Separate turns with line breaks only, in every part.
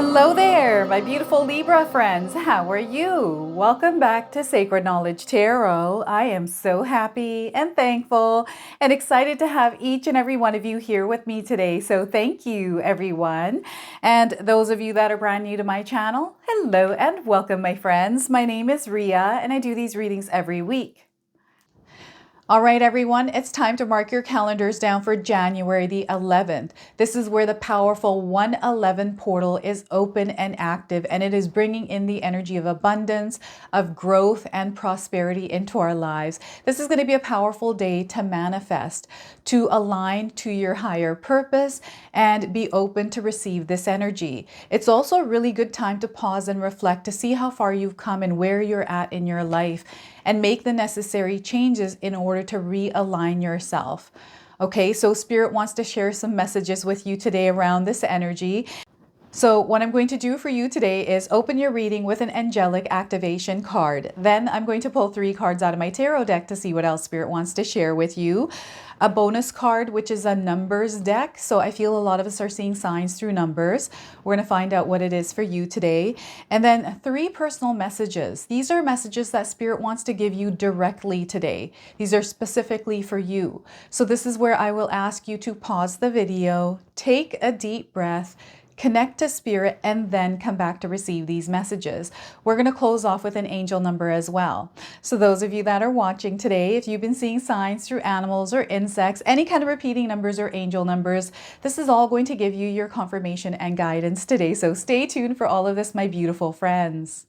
Hello there, my beautiful Libra friends. How are you? Welcome back to Sacred Knowledge Tarot. I am so happy and thankful and excited to have each and every one of you here with me today. So thank you, everyone. And those of you that are brand new to my channel, hello and welcome, my friends. My name is Ria and I do these readings every week. All right, everyone, it's time to mark your calendars down for January the 11th. This is where the powerful 111 portal is open and active, and it is bringing in the energy of abundance, of growth, and prosperity into our lives. This is going to be a powerful day to manifest, to align to your higher purpose, and be open to receive this energy. It's also a really good time to pause and reflect to see how far you've come and where you're at in your life, and make the necessary changes in order to realign yourself. Okay, so Spirit wants to share some messages with you today around this energy. So what I'm going to do for you today is open your reading with an angelic activation card. Then I'm going to pull 3 cards out of my tarot deck to see what else Spirit wants to share with you. A bonus card, which is a numbers deck. So I feel a lot of us are seeing signs through numbers. We're going to find out what it is for you today. And then 3 personal messages. These are messages that Spirit wants to give you directly today. These are specifically for you. So this is where I will ask you to pause the video, take a deep breath, connect to Spirit, and then come back to receive these messages. We're going to close off with an angel number as well. So those of you that are watching today, if you've been seeing signs through animals or insects, any kind of repeating numbers or angel numbers, this is all going to give you your confirmation and guidance today. So stay tuned for all of this, my beautiful friends.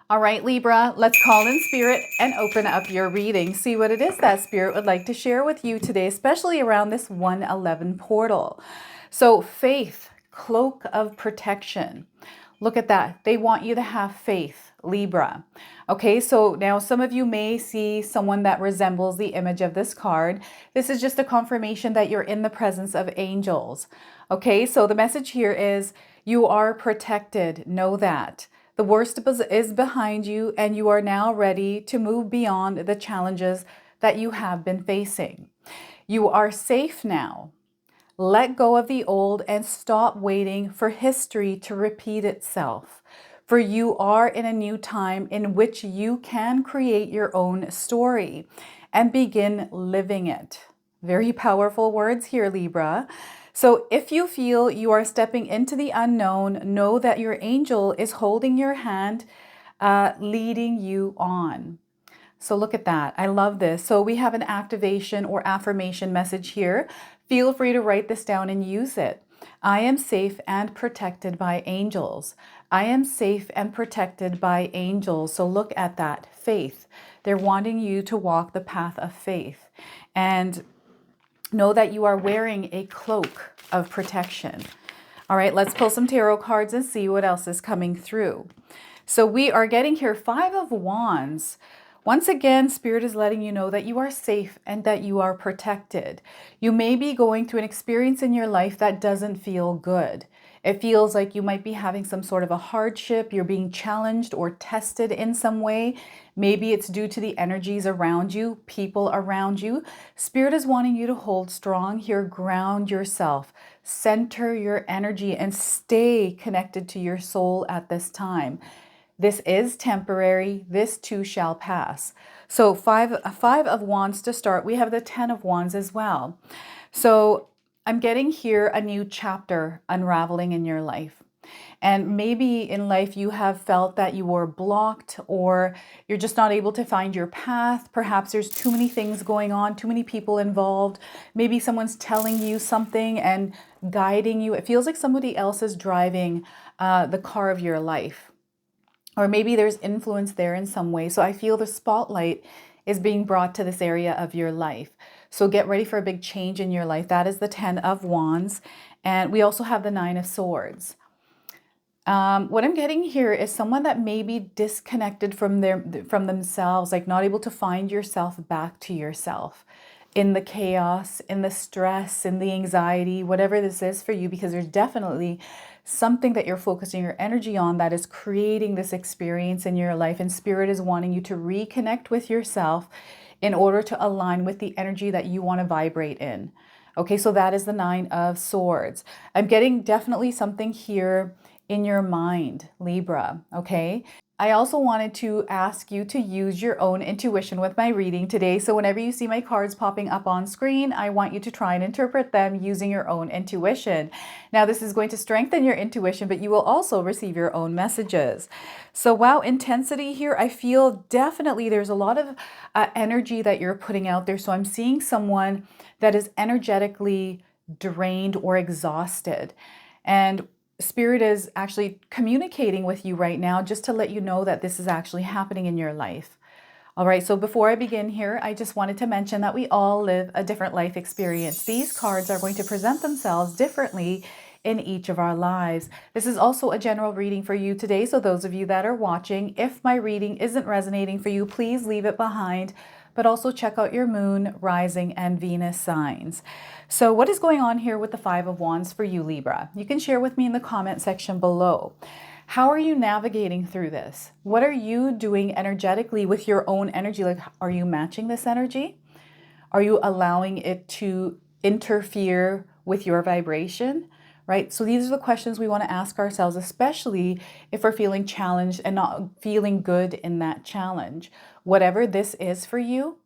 All right, Libra, let's call in Spirit and open up your reading. See what it is that Spirit would like to share with you today, especially around this 111 portal. So faith, cloak of protection. Look at that. They want you to have faith, Libra. Okay, so now some of you may see someone that resembles the image of this card. This is just a confirmation that you're in the presence of angels. Okay, so the message here is you are protected. Know that. The worst is behind you, and you are now ready to move beyond the challenges that you have been facing. You are safe now. Let go of the old and stop waiting for history to repeat itself. For you are in a new time in which you can create your own story and begin living it. Very powerful words here, Libra. So if you feel you are stepping into the unknown, know that your angel is holding your hand, leading you on. So look at that. I love this. So we have an activation or affirmation message here. Feel free to write this down and use it. I am safe and protected by angels. I am safe and protected by angels. So look at that. Faith. They're wanting you to walk the path of faith. And know that you are wearing a cloak of protection. All right, let's pull some tarot cards and see what else is coming through. So we are getting here 5 of Wands. Once again, Spirit is letting you know that you are safe and that you are protected. You may be going through an experience in your life that doesn't feel good. It feels like you might be having some sort of a hardship. You're being challenged or tested in some way. Maybe it's due to the energies around you, people around you. Spirit is wanting you to hold strong here, ground yourself, center your energy, and stay connected to your soul at this time. This is temporary. This too shall pass. So five of Wands to start. We have the 10 of Wands as well. So I'm getting here a new chapter unraveling in your life. And maybe in life you have felt that you were blocked, or you're just not able to find your path. Perhaps there's too many things going on, too many people involved. Maybe someone's telling you something and guiding you. It feels like somebody else is driving the car of your life. Or maybe there's influence there in some way. So I feel the spotlight is being brought to this area of your life. So get ready for a big change in your life. That is the 10 of Wands. And we also have the 9 of Swords. What I'm getting here is someone that may be disconnected from themselves, like not able to find yourself back to yourself in the chaos, in the stress, in the anxiety, whatever this is for you, because there's definitely something that you're focusing your energy on that is creating this experience in your life, and Spirit is wanting you to reconnect with yourself in order to align with the energy that you want to vibrate in. Okay, so that is the 9 of Swords. I'm getting definitely something here in your mind, Libra, okay? I also wanted to ask you to use your own intuition with my reading today. So whenever you see my cards popping up on screen, I want you to try and interpret them using your own intuition. Now, this is going to strengthen your intuition, but you will also receive your own messages. So wow, intensity here. I feel definitely there's a lot of energy that you're putting out there. So I'm seeing someone that is energetically drained or exhausted. And Spirit is actually communicating with you right now just to let you know that this is actually happening in your life. All right, so before I begin here, I just wanted to mention that we all live a different life experience. These cards are going to present themselves differently in each of our lives. This is also a general reading for you today. So those of you that are watching, if my reading isn't resonating for you, please leave it behind, but also check out your moon, rising, and Venus signs. So what is going on here with the Five of Wands for you, Libra? You can share with me in the comment section below. How are you navigating through this? What are you doing energetically with your own energy? Like, are you matching this energy? Are you allowing it to interfere with your vibration? Right? So these are the questions we want to ask ourselves, especially if we're feeling challenged and not feeling good in that challenge. Whatever this is for you,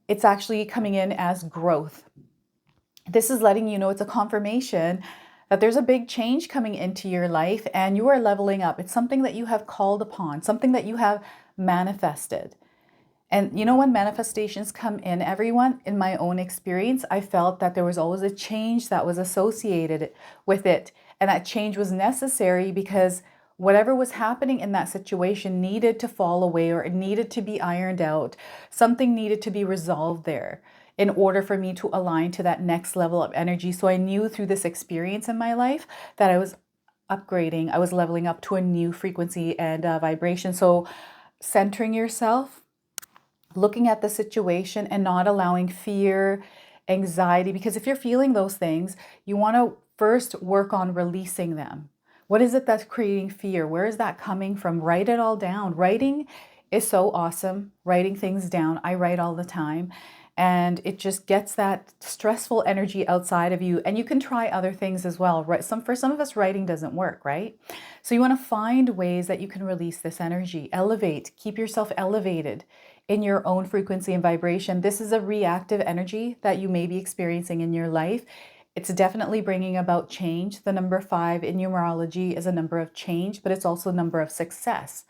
it's actually coming in as growth. This is letting you know it's a confirmation that there's a big change coming into your life and you are leveling up. It's something that you have called upon, something that you have manifested. And you know, when manifestations come in, everyone, in my own experience, I felt that there was always a change that was associated with it. And that change was necessary because whatever was happening in that situation needed to fall away, or it needed to be ironed out. Something needed to be resolved there in order for me to align to that next level of energy. So I knew through this experience in my life that I was upgrading, I was leveling up to a new frequency and vibration. So centering yourself, looking at the situation and not allowing fear, anxiety, because if you're feeling those things, you want to first work on releasing them. What is it that's creating fear? Where is that coming from? Write it all down. Writing is so awesome. Writing things down. I write all the time. And it just gets that stressful energy outside of you. And you can try other things as well. Right? For some of us, writing doesn't work, right? So you want to find ways that you can release this energy. Elevate. Keep yourself elevated in your own frequency and vibration. This is a reactive energy that you may be experiencing in your life. It's definitely bringing about change. The number 5 in numerology is a number of change, but it's also a number of success.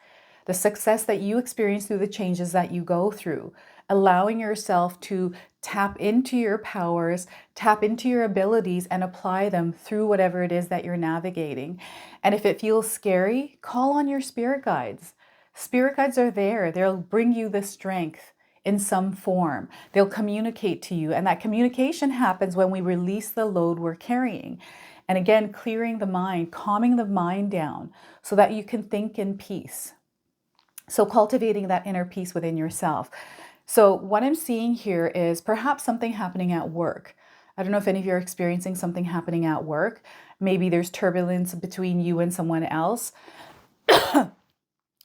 The success that you experience through the changes that you go through, allowing yourself to tap into your powers, tap into your abilities, and apply them through whatever it is that you're navigating. And if it feels scary, call on your spirit guides. Spirit guides are there. They'll bring you the strength in some form. They'll communicate to you. And that communication happens when we release the load we're carrying. And again, clearing the mind, calming the mind down so that you can think in peace. So cultivating that inner peace within yourself. So what I'm seeing here is perhaps something happening at work. I don't know if any of you are experiencing something happening at work. Maybe there's turbulence between you and someone else.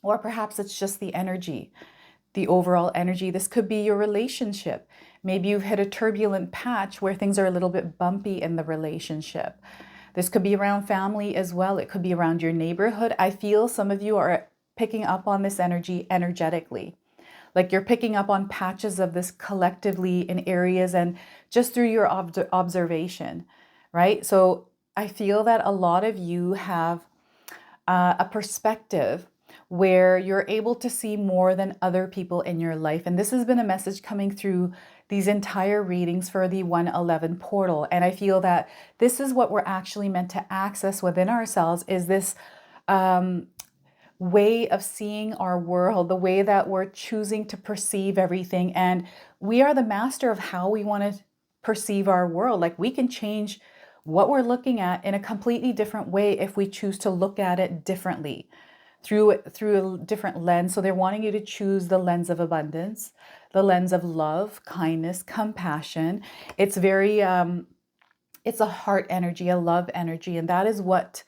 Or perhaps it's just the energy, the overall energy. This could be your relationship. Maybe you've hit a turbulent patch where things are a little bit bumpy in the relationship. This could be around family as well. It could be around your neighborhood. I feel some of you are picking up on this energy energetically. Like you're picking up on patches of this collectively in areas and just through your observation, right? So I feel that a lot of you have a perspective where you're able to see more than other people in your life. And this has been a message coming through these entire readings for the 111 portal. And I feel that this is what we're actually meant to access within ourselves, is this way of seeing our world, the way that we're choosing to perceive everything. And we are the master of how we want to perceive our world. Like we can change what we're looking at in a completely different way if we choose to look at it differently through a different lens. So they're wanting you to choose the lens of abundance, the lens of love, kindness, compassion. It's very, it's a heart energy, a love energy. And that is what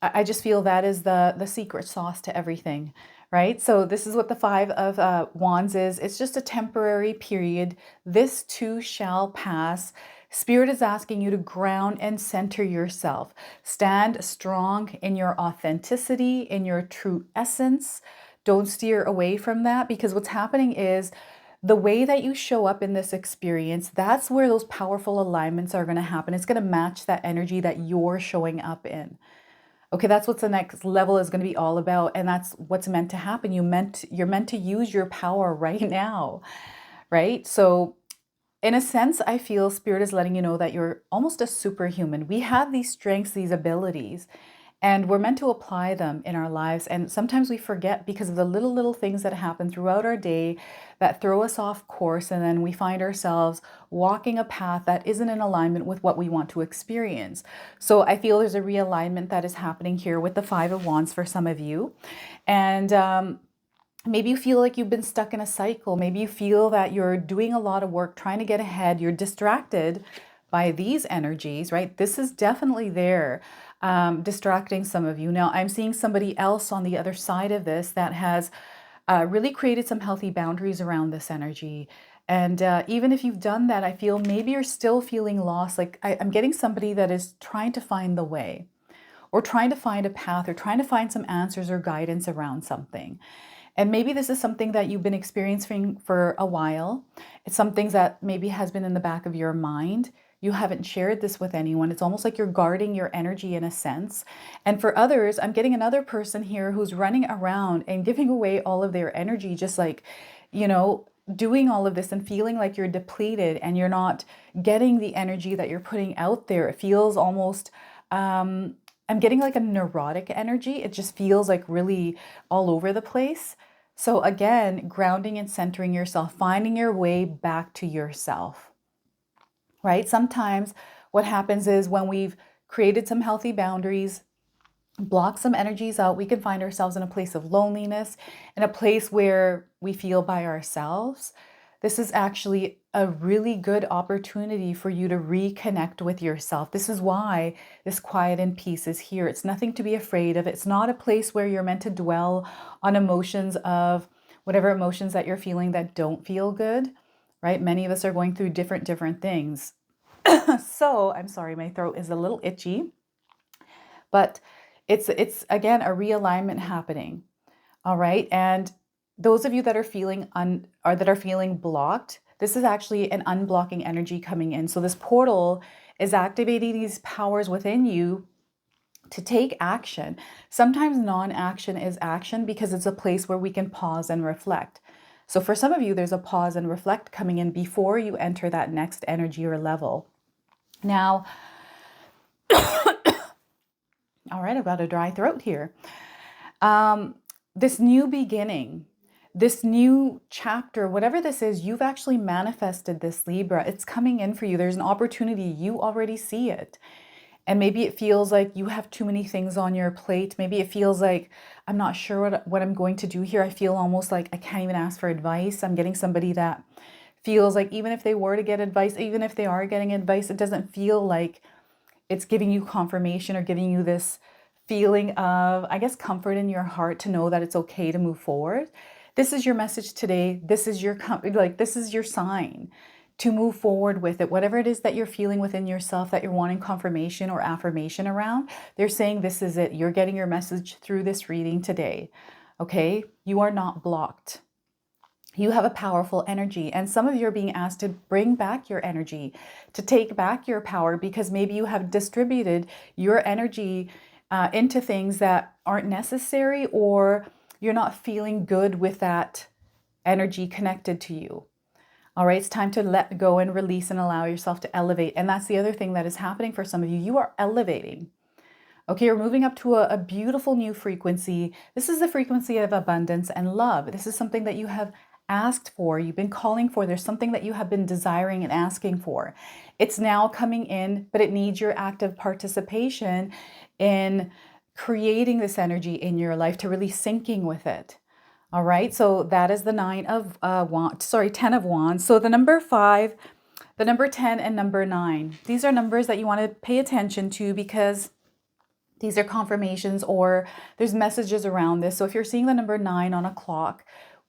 I just feel that is the secret sauce to everything, right? So this is what the 5 of Wands is. It's just a temporary period. This too shall pass. Spirit is asking you to ground and center yourself. Stand strong in your authenticity, in your true essence. Don't steer away from that, because what's happening is the way that you show up in this experience, that's where those powerful alignments are going to happen. It's going to match that energy that you're showing up in. Okay, that's what the next level is going to be all about, and that's what's meant to happen. You're meant to use your power right now, right? So in a sense, I feel Spirit is letting you know that you're almost a superhuman. We have these strengths, these abilities, and we're meant to apply them in our lives. And sometimes we forget because of the little things that happen throughout our day that throw us off course. And then we find ourselves walking a path that isn't in alignment with what we want to experience. So I feel there's a realignment that is happening here with the Five of Wands for some of you. And maybe you feel like you've been stuck in a cycle. Maybe you feel that you're doing a lot of work, trying to get ahead. You're distracted by these energies, right? This is definitely there, distracting some of you. Now, I'm seeing somebody else on the other side of this that has really created some healthy boundaries around this energy. And even if you've done that, I feel maybe you're still feeling lost. Like I'm getting somebody that is trying to find the way, or trying to find a path, or trying to find some answers or guidance around something. And maybe this is something that you've been experiencing for a while. It's something that maybe has been in the back of your mind. You haven't shared this with anyone. It's almost like you're guarding your energy in a sense. And for others, I'm getting another person here who's running around and giving away all of their energy, just like, doing all of this and feeling like you're depleted and you're not getting the energy that you're putting out there. It feels almost, I'm getting like a neurotic energy. It just feels like really all over the place. So again, grounding and centering yourself, finding your way back to yourself, right? Sometimes what happens is when we've created some healthy boundaries, block some energies out, we can find ourselves in a place of loneliness, in a place where we feel by ourselves. This is actually a really good opportunity for you to reconnect with yourself. This is why this quiet and peace is here. It's nothing to be afraid of. It's not a place where you're meant to dwell on emotions of whatever emotions that you're feeling that don't feel good, right? Many of us are going through different things. So I'm sorry, my throat is a little itchy, but it's again a realignment happening. All right. And those of you that are feeling that are feeling blocked, this is actually an unblocking energy coming in. So this portal is activating these powers within you to take action. Sometimes non-action is action because it's a place where we can pause and reflect. So for some of you, there's a pause and reflect coming in before you enter that next energy or level. Now, all right, I've got a dry throat here. This new beginning, this new chapter, whatever this is, you've actually manifested this, Libra. It's coming in for you. There's an opportunity. You already see it. And maybe it feels like you have too many things on your plate. Maybe it feels like, I'm not sure what I'm going to do here. I feel almost like I can't even ask for advice. I'm getting somebody that feels like even if they were to get advice, even if they are getting advice, it doesn't feel like it's giving you confirmation or giving you this feeling of, I guess, comfort in your heart to know that it's okay to move forward. This is your message today. This is your sign to move forward with it. Whatever it is that you're feeling within yourself that you're wanting confirmation or affirmation around, they're saying this is it. You're getting your message through this reading today. Okay? You are not blocked. You have a powerful energy, and some of you are being asked to bring back your energy, to take back your power, because maybe you have distributed your energy into things that aren't necessary, or you're not feeling good with that energy connected to you. All right, it's time to let go and release and allow yourself to elevate. And that's the other thing that is happening for some of you. You are elevating. Okay, you're moving up to a beautiful new frequency. This is the frequency of abundance and love. This is something that you have asked for, you've been calling for. There's something that you have been desiring and asking for. It's now coming in, but it needs your active participation in creating this energy in your life, to really syncing with it. All right, so that is the 10 of Wands. So the number 5, the number 10, and number 9. These are numbers that you want to pay attention to, because these are confirmations or there's messages around this. So if you're seeing the number 9 on a clock,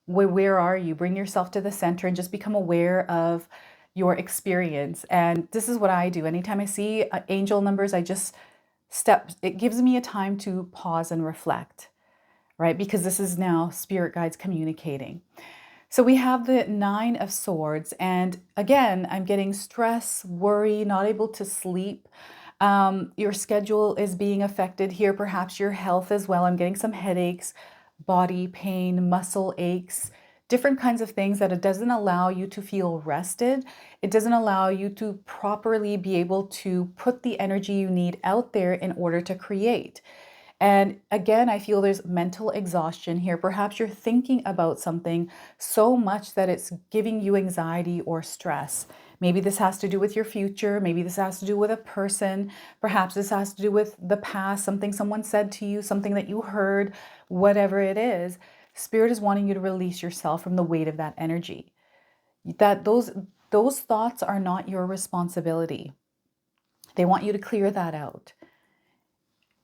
where are you? Bring yourself to the center and just become aware of your experience. And this is what I do. Anytime I see angel numbers, I just it gives me a time to pause and reflect, right? Because this is now spirit guides communicating. So we have the Nine of Swords. And again, I'm getting stress, worry, not able to sleep. Your schedule is being affected here, perhaps your health as well. I'm getting some headaches, body pain, muscle aches, different kinds of things that it doesn't allow you to feel rested. It doesn't allow you to properly be able to put the energy you need out there in order to create. And again, I feel there's mental exhaustion here. Perhaps you're thinking about something so much that it's giving you anxiety or stress. Maybe this has to do with your future. Maybe this has to do with a person. Perhaps this has to do with the past, something someone said to you, something that you heard, whatever it is. Spirit is wanting you to release yourself from the weight of that energy. That those thoughts are not your responsibility. They want you to clear that out.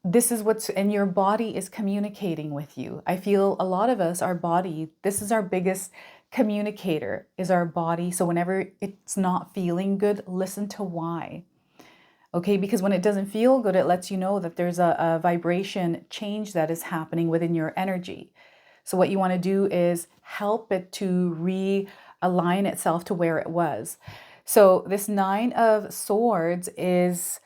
This is and your body is communicating with you. I feel a lot of us, our body, this is our biggest communicator, is our body. So whenever it's not feeling good, listen to why. Okay, because when it doesn't feel good, it lets you know that there's a vibration change that is happening within your energy. So what you want to do is help it to realign itself to where it was. So this Nine of Swords is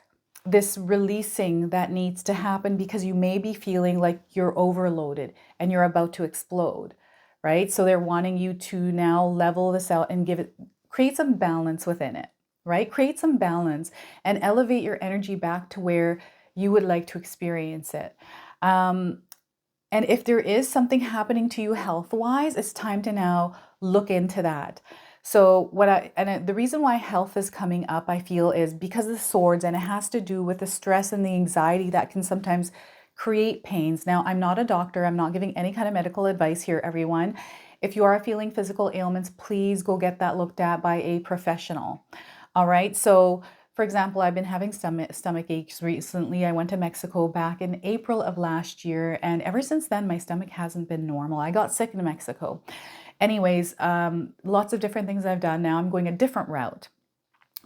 this releasing that needs to happen because you may be feeling like you're overloaded and you're about to explode, right? So they're wanting you to now level this out and create some balance within it, right? Create some balance and elevate your energy back to where you would like to experience it. And if there is something happening to you health-wise, it's time to now look into that. So the reason why health is coming up, I feel, is because of the swords, and it has to do with the stress and the anxiety that can sometimes create pains. Now, I'm not a doctor. I'm not giving any kind of medical advice here, everyone. If you are feeling physical ailments, please go get that looked at by a professional. All right. So for example, I've been having stomach aches recently. I went to Mexico back in April of last year, and ever since then, my stomach hasn't been normal. I got sick in Mexico. Anyways, lots of different things I've done. Now I'm going a different route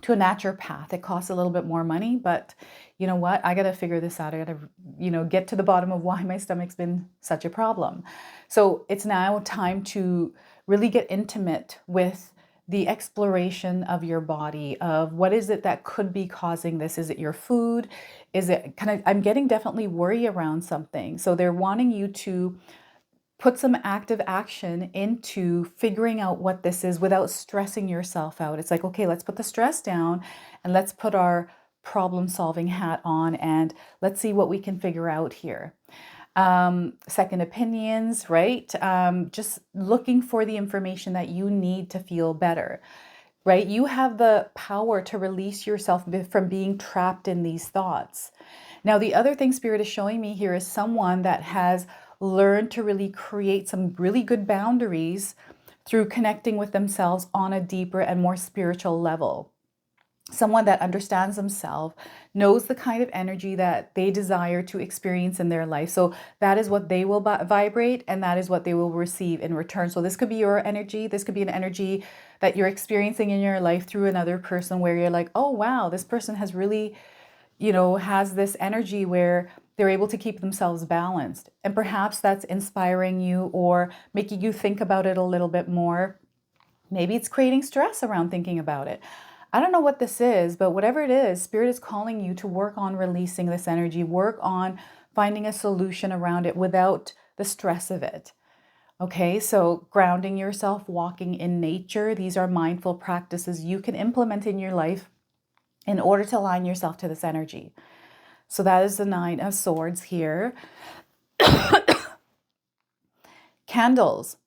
to a naturopath. It costs a little bit more money, but you know what? I got to figure this out. I got to, get to the bottom of why my stomach's been such a problem. So it's now time to really get intimate with the exploration of your body, of what is it that could be causing this? Is it your food? Is it I'm getting definitely worry around something. So they're wanting you to put some active action into figuring out what this is without stressing yourself out. It's like, okay, let's put the stress down and let's put our problem solving hat on and let's see what we can figure out here. Second opinions, right? Just looking for the information that you need to feel better, right? You have the power to release yourself from being trapped in these thoughts. Now, the other thing Spirit is showing me here is someone that has learned to really create some really good boundaries through connecting with themselves on a deeper and more spiritual level. Someone that understands themselves, knows the kind of energy that they desire to experience in their life. So that is what they will vibrate, and that is what they will receive in return. So this could be your energy. This could be an energy that you're experiencing in your life through another person where you're like, oh, wow, this person has really, has this energy where they're able to keep themselves balanced. And perhaps that's inspiring you or making you think about it a little bit more. Maybe it's creating stress around thinking about it. I don't know what this is, but whatever it is, Spirit is calling you to work on releasing this energy, work on finding a solution around it without the stress of it. Okay, so grounding yourself, walking in nature, these are mindful practices you can implement in your life in order to align yourself to this energy. So that is the Nine of Swords here. Candles.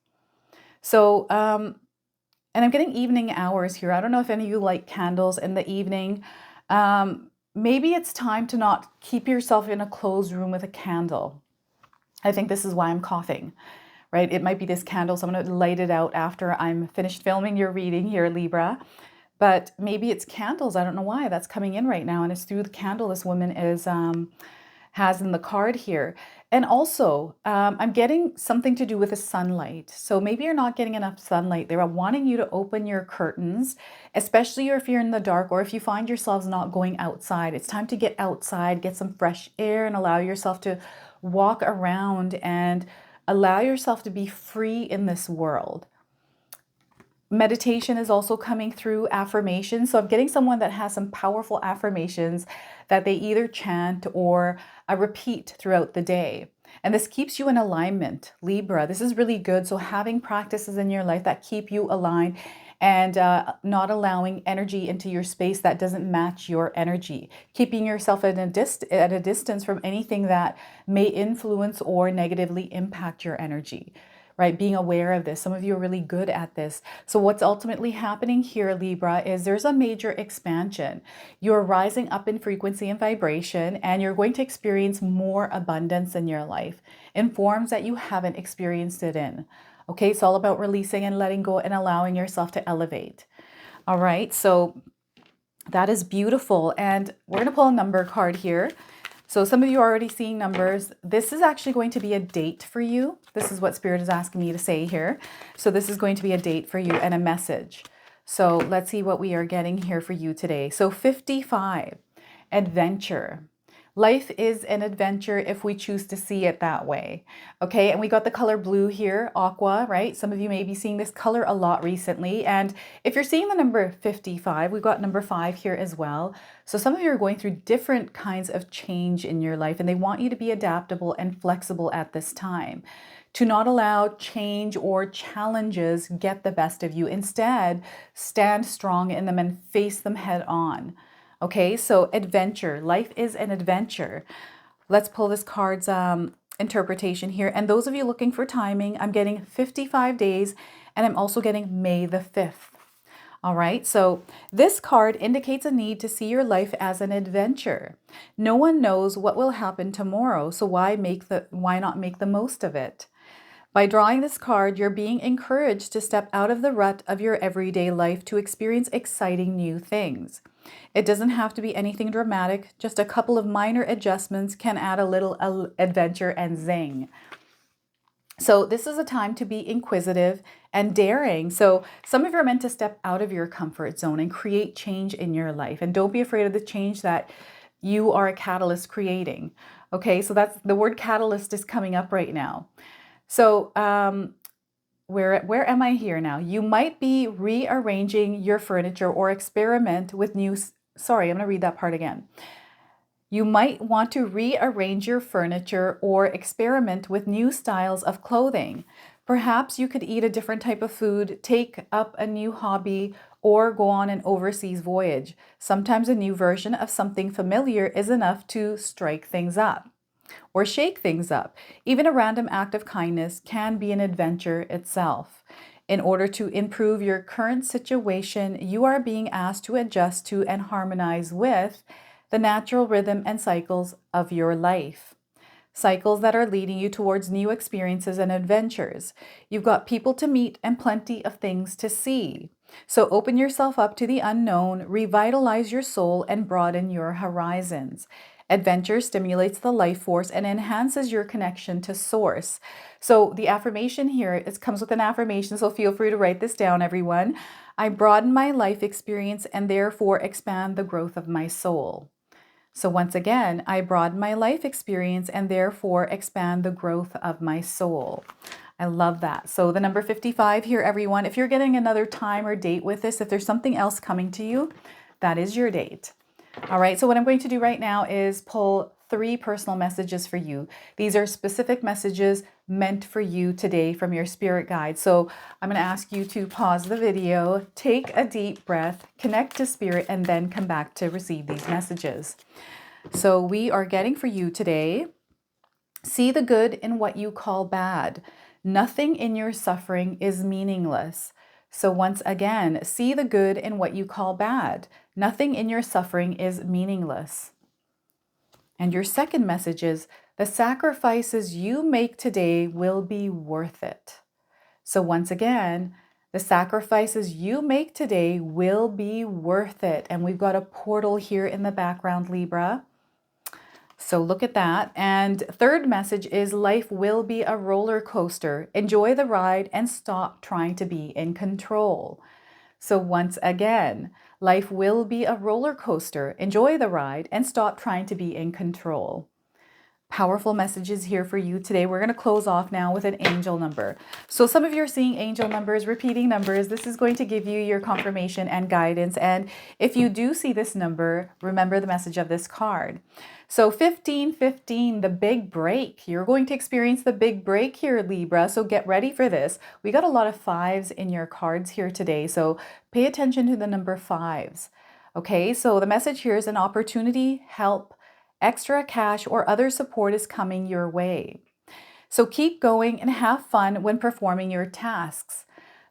So, and I'm getting evening hours here. I don't know if any of you like candles in the evening. Maybe it's time to not keep yourself in a closed room with a candle. I think this is why I'm coughing, right? It might be this candle, so I'm going to light it out after I'm finished filming your reading here, Libra. But maybe it's candles. I don't know why that's coming in right now. And it's through the candle this woman is has in the card here. And also, I'm getting something to do with the sunlight. So maybe you're not getting enough sunlight. They're wanting you to open your curtains, especially if you're in the dark or if you find yourselves not going outside. It's time to get outside, get some fresh air, and allow yourself to walk around and allow yourself to be free in this world. Meditation is also coming through, affirmations. So I'm getting someone that has some powerful affirmations that they either chant or repeat throughout the day. And this keeps you in alignment, Libra. This is really good. So having practices in your life that keep you aligned and not allowing energy into your space that doesn't match your energy. Keeping yourself at a distance from anything that may influence or negatively impact your energy. Right? Being aware of this. Some of you are really good at this. So what's ultimately happening here, Libra, is there's a major expansion. You're rising up in frequency and vibration, and you're going to experience more abundance in your life in forms that you haven't experienced it in. Okay, it's all about releasing and letting go and allowing yourself to elevate. All right, so that is beautiful. And we're going to pull a number card here. So some of you are already seeing numbers. This is actually going to be a date for you. This is what Spirit is asking me to say here. So this is going to be a date for you and a message. So let's see what we are getting here for you today. So 55, adventure. Life is an adventure if we choose to see it that way. Okay, and we got the color blue here, aqua, right? Some of you may be seeing this color a lot recently. And if you're seeing the number 55, we've got number 5 here as well. So some of you are going through different kinds of change in your life, and they want you to be adaptable and flexible at this time. To not allow change or challenges get the best of you. Instead, stand strong in them and face them head on. Okay, so adventure. Life is an adventure. Let's pull this card's interpretation here. And those of you looking for timing, I'm getting 55 days, and I'm also getting May the 5th. All right, so this card indicates a need to see your life as an adventure. No one knows what will happen tomorrow, so why not make the most of it? By drawing this card, you're being encouraged to step out of the rut of your everyday life to experience exciting new things. It doesn't have to be anything dramatic, just a couple of minor adjustments can add a little adventure and zing. So this is a time to be inquisitive and daring. So some of you are meant to step out of your comfort zone and create change in your life. And don't be afraid of the change that you are a catalyst creating. Okay, so that's the word catalyst is coming up right now. So where am I here now? You might be rearranging your furniture or experiment with sorry, I'm going to read that part again. You might want to rearrange your furniture or experiment with new styles of clothing. Perhaps you could eat a different type of food, take up a new hobby, or go on an overseas voyage. Sometimes a new version of something familiar is enough to strike things up or shake things up. Even a random act of kindness can be an adventure itself. In order to improve your current situation, you are being asked to adjust to and harmonize with the natural rhythm and cycles of your life. Cycles that are leading you towards new experiences and adventures. You've got people to meet and plenty of things to see. So open yourself up to the unknown, revitalize your soul, and broaden your horizons. Adventure stimulates the life force and enhances your connection to source. So the affirmation here comes with an affirmation, so feel free to write this down, everyone. I broaden my life experience and therefore expand the growth of my soul. So once again, I broaden my life experience and therefore expand the growth of my soul. I love that. So the number 55 here, everyone, if you're getting another time or date with this, if there's something else coming to you, that is your date. All right, so what I'm going to do right now is pull 3 personal messages for you. These are specific messages meant for you today from your spirit guide. So I'm going to ask you to pause the video, take a deep breath, connect to spirit, and then come back to receive these messages. So we are getting for you today, see the good in what you call bad. Nothing in your suffering is meaningless. So once again, see the good in what you call bad. Nothing in your suffering is meaningless. And your second message is, the sacrifices you make today will be worth it. So once again, the sacrifices you make today will be worth it. And we've got a portal here in the background, Libra. So look at that. And third message is life will be a roller coaster. Enjoy the ride and stop trying to be in control. So once again, life will be a roller coaster. Enjoy the ride and stop trying to be in control. Powerful messages here for you today. We're going to close off now with an angel number. So some of you are seeing angel numbers, repeating numbers. This is going to give you your confirmation and guidance. And if you do see this number, remember the message of this card. So 1515, the big break. You're going to experience the big break here, Libra. So get ready for this. We got a lot of fives in your cards here today. So pay attention to the number fives. Okay, so the message here is an opportunity, help, extra cash, or other support is coming your way. So keep going and have fun when performing your tasks.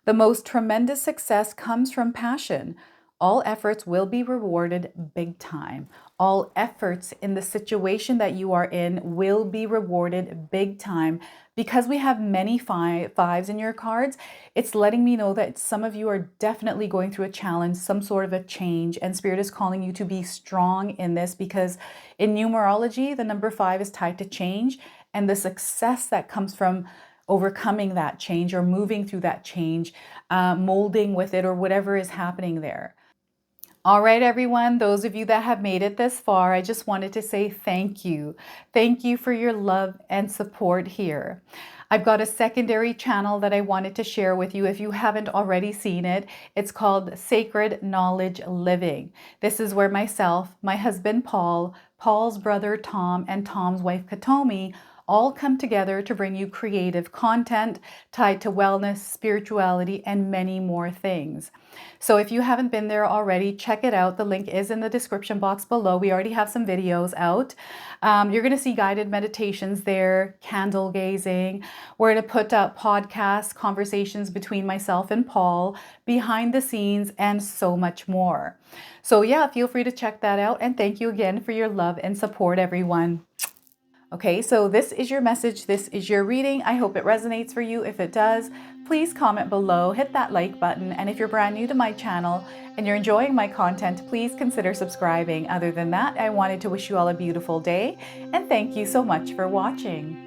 The most tremendous success comes from passion. All efforts will be rewarded big time. All efforts in the situation that you are in will be rewarded big time. Because we have many fives in your cards, it's letting me know that some of you are definitely going through a challenge, some sort of a change, and Spirit is calling you to be strong in this because in numerology, the number 5 is tied to change and the success that comes from overcoming that change or moving through that change, molding with it or whatever is happening there. All right, everyone, those of you that have made it this far, I just wanted to say thank you. Thank you for your love and support here. I've got a secondary channel that I wanted to share with you if you haven't already seen it. It's called Sacred Knowledge Living. This is where myself, my husband Paul, Paul's brother Tom, and Tom's wife Katomi all come together to bring you creative content tied to wellness, spirituality, and many more things. So if you haven't been there already, check it out. The link is in the description box below. We already have some videos out. You're going to see guided meditations there, candle gazing. We're going to put up podcasts, conversations between myself and Paul, behind the scenes, and so much more. So yeah, feel free to check that out. And thank you again for your love and support, everyone. Okay, so this is your message. This is your reading. I hope it resonates for you. If it does, please comment below, hit that like button. And if you're brand new to my channel and you're enjoying my content, please consider subscribing. Other than that, I wanted to wish you all a beautiful day and thank you so much for watching.